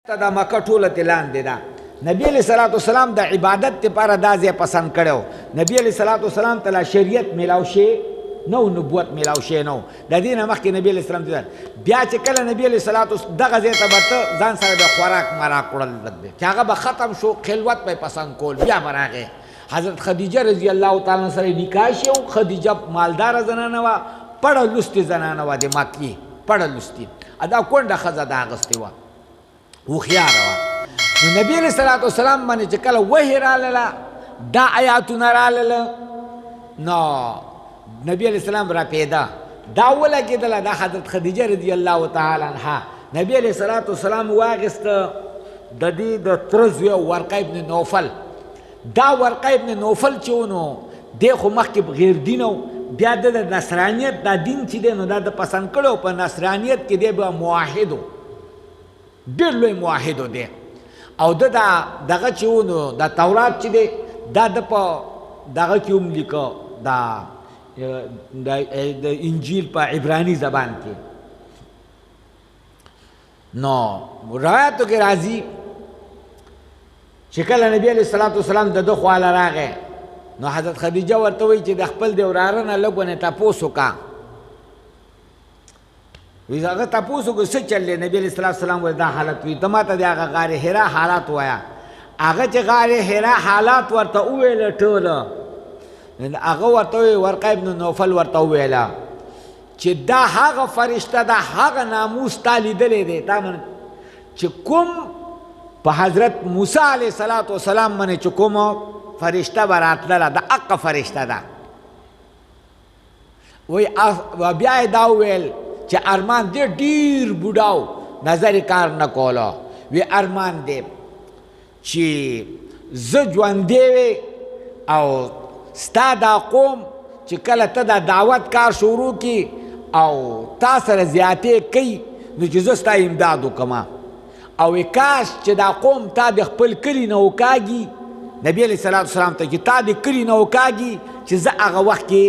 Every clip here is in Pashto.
دا مکه ټوله ته لاندې ده. نبی علیہ الصلوۃ والسلام د عبادت لپاره دا ځای پسند کړو. نبی علیہ الصلوۃ والسلام ته شریعت میلاو شي نو، نبوت میلاو شي نو. د دې نه مخکې نبی علیہ السلام بیا چې کله نبی علیہ الصلوۃ دغه ځای ته به ځان سره د خوراک مراک وړل لګ چې هغه به ختم شو، خلوت به پسند کول. بیا به راغی حضرت خدیجه رضی الله تعالی سره نکاح شو. خدیجه مالدار زنانه وه، پړه لوستې زنانه وه، د مکې پړه لوستې، دا کونډه ښځه دا اغوستې وه، هوښیاره وه. نو نبی علیہ الصلوۃ والسلام باندې چې کله وحی راغله، دا آیاتونه راغله، نو نبی علیہ السلام را پیدا دا ولګېدله. دا حضرت خدیجه رضی الله تعالی عنها نبی علیہ الصلوۃ والسلام واخیسته د دې د تره زوی ورقه ابن نوفل. دا ورقه ابن نوفل چې و نو دی خو مخکې غیر دین و، بیا د نصرانیت دا دین چې دی نو دا د پسند کړی. په نصرانیت کې دی به موحد و، ډېر لوی موحد و دی. او د دغه چې و نو د تورات چې دی دا د په دغه کې هم لیکه، د انجیل په عبرانی زبان کې. نو روایتو کې راځي چې کله نبی علیہ الصلوۃ والسلام د ده خواله راغی، نو حضرت خدیجه ورته وایي چې د خپل د وراره نه لږ ونه تپوس وکړه. وی هغه تپوس وکړه څه چل دی؟ نبی علیہ الصلوۃ والسلام وایي دا حالت وي. ته ماته د هغه غار حرا حالات وایه. هغه چې غار حرا حالات ورته وویله ټوله، هغه ورته وویل، ورقه ابن نوفل ورته وویله چې دا هغه فرشته ده، هغه ناموس تا لیدلی دی، تا چې کوم په حضرت موسی علیہ الصلوۃ والسلام باندې چې کومه فرشته به راتلله، د حقه فرشته ده. وی بیا یې دا وویل چې ارمان دی ډېر بوډا و، نظر کار نه کوله. وی ارمان دی چې زه ژوندی وی او ستا دا قوم چې کله ته دا دعوت کار شروع کی او تا سره زیاتې کوي، نو چې زه ستا امداد وکړم. او کاش چې دا قوم تا د خپل کلي نه وکاږي، نبی علیہ الصلوۃ والسلام ته چې تا د کلي نه وکاږي، چې زه هغه وخت کې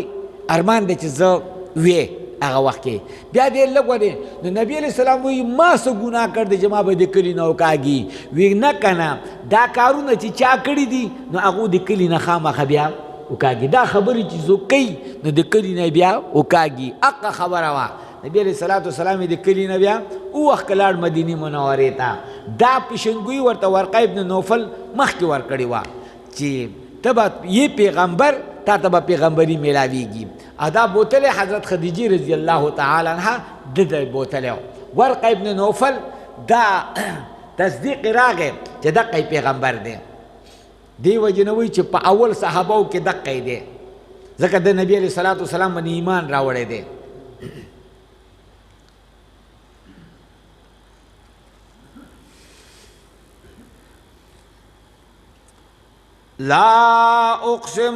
ارمان دی چې زه وی هغه وخت کې بیا دې لږ ودې. نو نبی علیہ السلام وایي ما څه ګناه کړ دی چې ما به د کلي نه وکاږي؟ وی نه کنه، دا کارونه چې چا کړي دي نو هغو د کلي نه خامخا بیا وکاږي. دا خبرې چې څوک کوي نو د کلي نه بیا وکاږي. حقه خبره وه. نبی علیہ الصلوۃ والسلام د کلي نه بیا وخت لاړ مدینې منورې ته. دا پیشنګویي ورته ورقه ابن نوفل مخکې ورکړې وه چې ته به یې پیغمبر، تا ته به پیغمبري میلاویږي. دا بوتلی حضرت خدیجه رضی الله تعالی عنها د ده بوتلی و. ورقه ابن نوفل دا تصدیق راغی چې دقه پیغمبر دی. دی وجه نه وایي چې په اول صحابهو کې دقه دی، ځکه د نبی علیہ الصلوۃ والسلام باندې ایمان راوړی دی. لا اقسم